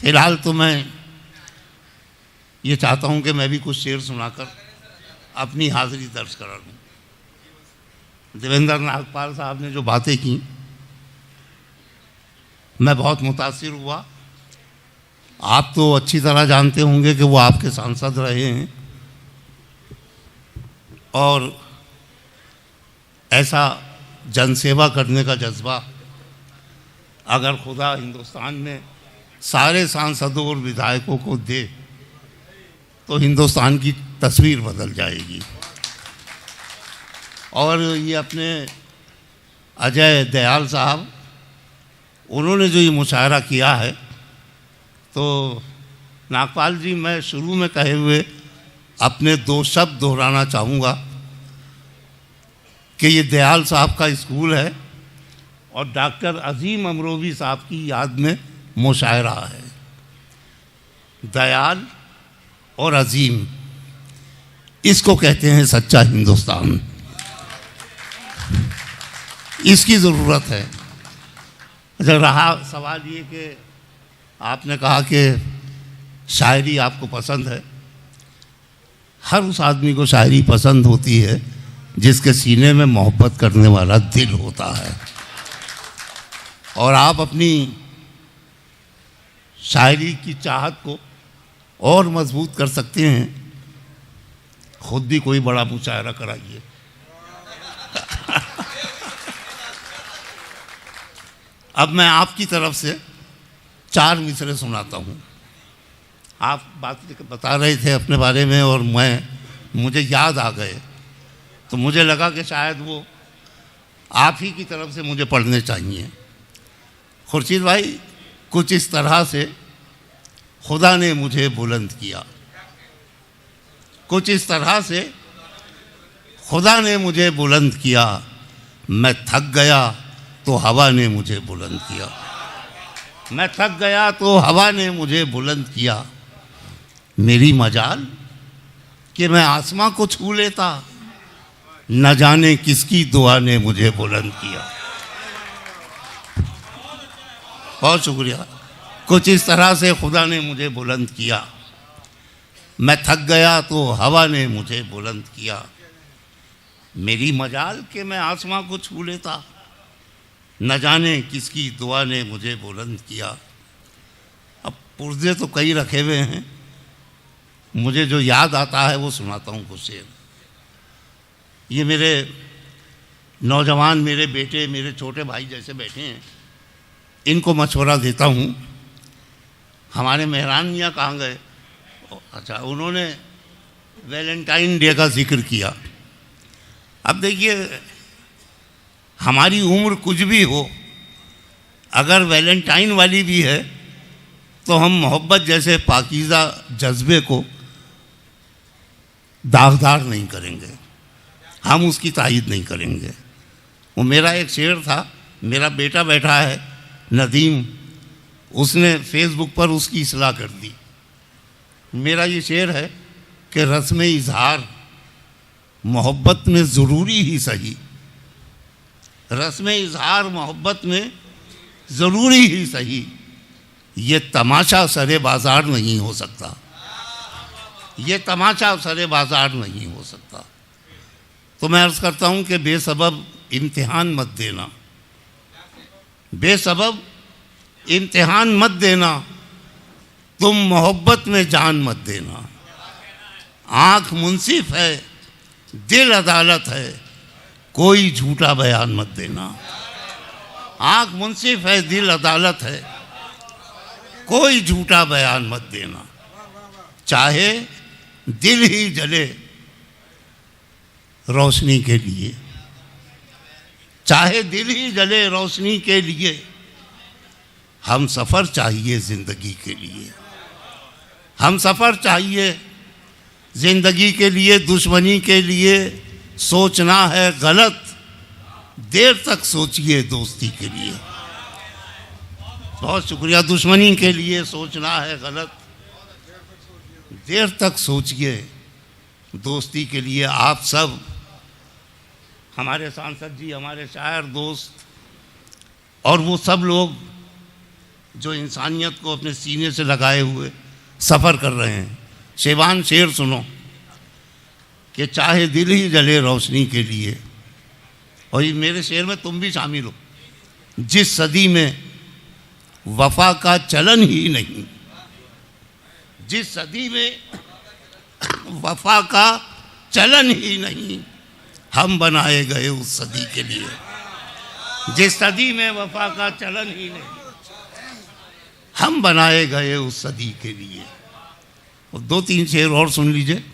फिलहाल तो मैं ये चाहता हूँ कि मैं भी कुछ शेर सुनाकर अपनी हाज़िरी दर्ज करा लूँ। देवेंद्र नागपाल साहब ने जो बातें की, मैं बहुत मुतासिर हुआ। आप तो अच्छी तरह जानते होंगे कि वो आपके सांसद रहे हैं, और ऐसा जनसेवा करने का जज्बा अगर खुदा हिंदुस्तान में सारे सांसदों और विधायकों को दे तो हिंदुस्तान की तस्वीर बदल जाएगी। और ये अपने अजय दयाल साहब, उन्होंने जो ये मुशायरा किया है, तो नागपाल जी, मैं शुरू में कहे हुए अपने दो शब्द दोहराना चाहूँगा कि ये दयाल साहब का स्कूल है और डॉक्टर अजीम अमरोवी साहब की याद में मुशायरा है। दयाल और अजीम, इसको कहते हैं सच्चा हिंदुस्तान। इसकी ज़रूरत है। अच्छा, रहा सवाल ये कि आपने कहा कि शायरी आपको पसंद है। हर उस आदमी को शायरी पसंद होती है जिसके सीने में मोहब्बत करने वाला दिल होता है, और आप अपनी शायरी की चाहत को और मजबूत कर सकते हैं। खुद भी कोई बड़ा मुशायरा कराइए। अब मैं आपकी तरफ से 4 मिसरे सुनाता हूँ। आप बात बता रहे थे अपने बारे में और मुझे याद आ गए, तो मुझे लगा कि शायद वो आप ही की तरफ से मुझे पढ़ने चाहिए। खुर्शीद भाई, कुछ इस तरह से खुदा ने मुझे बुलंद किया, कुछ इस तरह से खुदा ने मुझे बुलंद किया। मैं थक गया तो हवा ने मुझे बुलंद किया, मैं थक गया तो हवा ने मुझे बुलंद किया। मेरी मजाल कि मैं आसमां को छू लेता, न जाने किसकी दुआ ने मुझे बुलंद किया। बहुत शुक्रिया। कुछ इस तरह से खुदा ने मुझे बुलंद किया। मैं थक गया तो हवा ने मुझे बुलंद किया। मेरी मजाल कि मैं आसमां को छू लेता, न जाने किसकी दुआ ने मुझे बुलंद किया। अब पुर्जे तो कई रखे हुए हैं, मुझे जो याद आता है वो सुनाता हूँ कुछ शेर। ये मेरे नौजवान, मेरे बेटे, मेरे छोटे भाई जैसे बैठे हैं, इनको मशवरा देता हूँ। हमारे मेहरान मियाँ कहाँ गए? अच्छा, उन्होंने वैलेंटाइन डे का जिक्र किया। अब देखिए, हमारी उम्र कुछ भी हो, अगर वैलेंटाइन वाली भी है तो हम मोहब्बत जैसे पाकीज़ा जज्बे को दागदार नहीं करेंगे, हम उसकी तायीद नहीं करेंगे। वो मेरा एक शेर था, मेरा बेटा बैठा है नदीम, उसने फेसबुक पर उसकी इस्लाह कर दी। मेरा ये शेर है कि रस्म इजहार मोहब्बत में ज़रूरी ही सही, रस्म इजहार मोहब्बत में ज़रूरी ही सही, ये तमाशा सरे बाज़ार नहीं हो सकता, ये तमाशा सरे बाज़ार नहीं हो सकता। तो मैं अर्ज़ करता हूँ कि बेसबब इम्तिहान मत देना, बेसबब इम्तिहान मत देना, तुम मोहब्बत में जान मत देना। आँख मुंसिफ है, दिल अदालत है, कोई झूठा बयान मत देना। आँख मुंसिफ है, दिल अदालत है, कोई झूठा बयान मत देना। चाहे दिल ही जले रोशनी के लिए, चाहे दिल ही जले रोशनी के लिए, हम सफ़र चाहिए ज़िंदगी के लिए, हम सफ़र चाहिए ज़िंदगी के लिए। दुश्मनी के लिए सोचना है गलत, देर तक सोचिए दोस्ती के लिए। बहुत शुक्रिया। दुश्मनी के लिए सोचना है गलत, देर तक सोचिए दोस्ती के लिए। आप सब, हमारे सांसद जी, हमारे शायर दोस्त और वो सब लोग जो इंसानियत को अपने सीने से लगाए हुए सफ़र कर रहे हैं। शेबान शेर सुनो कि चाहे दिल ही जले रोशनी के लिए, और ये मेरे शेर में तुम भी शामिल हो। जिस सदी में वफा का चलन ही नहीं, जिस सदी में वफा का चलन ही नहीं, हम बनाए गए उस सदी के लिए। जिस सदी में वफा का चलन ही नहीं, हम बनाए गए उस सदी के लिए। और 2-3 शेर और सुन लीजिए।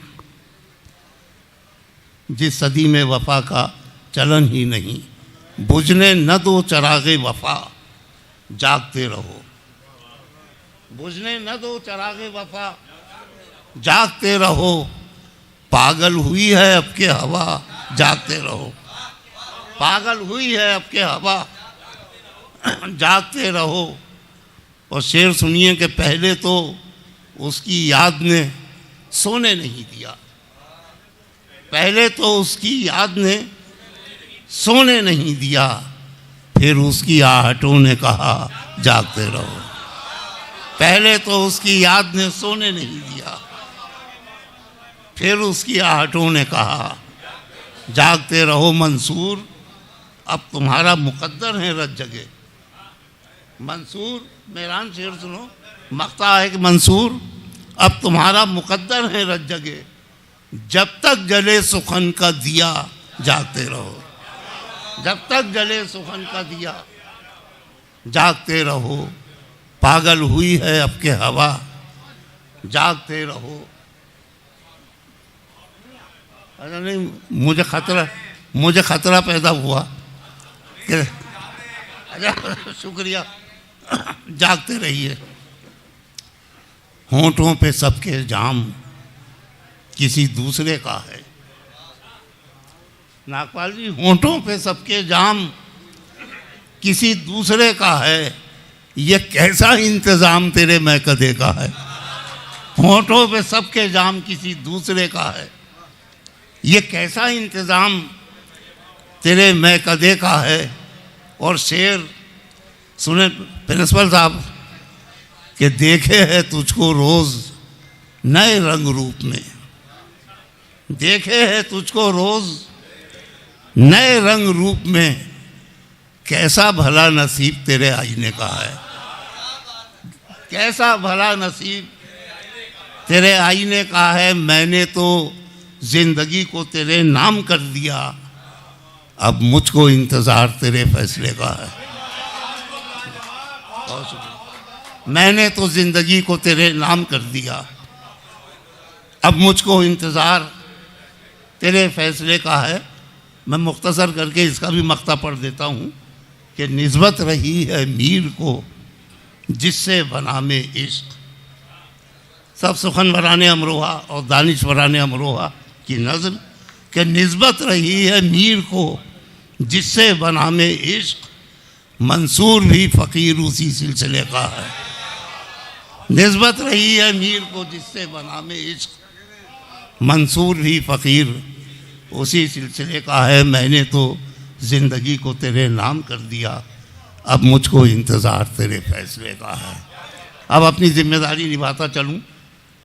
जिस सदी में वफा का चलन ही नहीं, बुझने न दो चरागे वफा, जागते रहो। बुझने न दो चरागे वफा, जागते रहो। पागल हुई है अब के हवा, जागते रहो। पागल हुई है अब के हवा, जागते रहो। और शेर सुनिए कि पहले तो उसकी याद ने सोने नहीं दिया, पहले तो उसकी याद ने सोने नहीं दिया, फिर उसकी आहटों ने कहा जागते रहो। पहले तो उसकी याद ने सोने नहीं दिया, फिर उसकी आहटों ने कहा जागते रहो। मंसूर अब तुम्हारा मुकद्दर है रत जगे। मंसूर, मेहरान शेर सुनो, मक्ता है कि मंसूर अब तुम्हारा मुकद्दर है रत जगे। जब तक जले सुखन का दिया, जागते रहो। जब तक जले सुखन का दिया, जागते रहो। पागल हुई है अब के हवा, जागते रहो। अरे नहीं, मुझे खतरा पैदा हुआ कि अच्छा शुक्रिया, जागते रहिए। होंठों पे सबके जाम किसी दूसरे का है। नागपाल जी, होंठों पे सबके जाम किसी दूसरे का है, ये कैसा इंतज़ाम तेरे मैकदे का है। होंठों पे सबके जाम किसी दूसरे का है, ये कैसा इंतज़ाम तेरे मैकदे का है। और शेर सुने प्रिंसिपल साहब कि देखे है तुझको रोज़ नए रंग रूप में, देखे है तुझको रोज़ नए रंग रूप में, कैसा भला नसीब तेरे आईने का है। कैसा भला नसीब तेरे आईने का है। मैंने तो जिंदगी को तेरे नाम कर दिया, अब मुझको इंतज़ार तेरे फैसले का है। मैंने तो जिंदगी को तेरे नाम कर दिया, अब मुझको इंतज़ार तेरे फैसले का है। मैं मुख्तसर करके इसका भी मक्ता पढ़ देता हूँ कि निस्बत रही है मीर को जिससे बना में इश्क। सब सुखन वराने अमरोहा और दानिश वराने अमरोहा की नज़्म कि निस्बत रही है मीर को जिससे बना में इश्क, मंसूर भी फ़कीर उसी सिलसिले का है। निस्बत रही है मीर को जिससे बना में इश्क, मंसूर भी फ़कीर उसी सिलसिले का है। मैंने तो ज़िंदगी को तेरे नाम कर दिया, अब मुझको इंतज़ार तेरे फैसले का है। अब अपनी ज़िम्मेदारी निभाता चलूँ।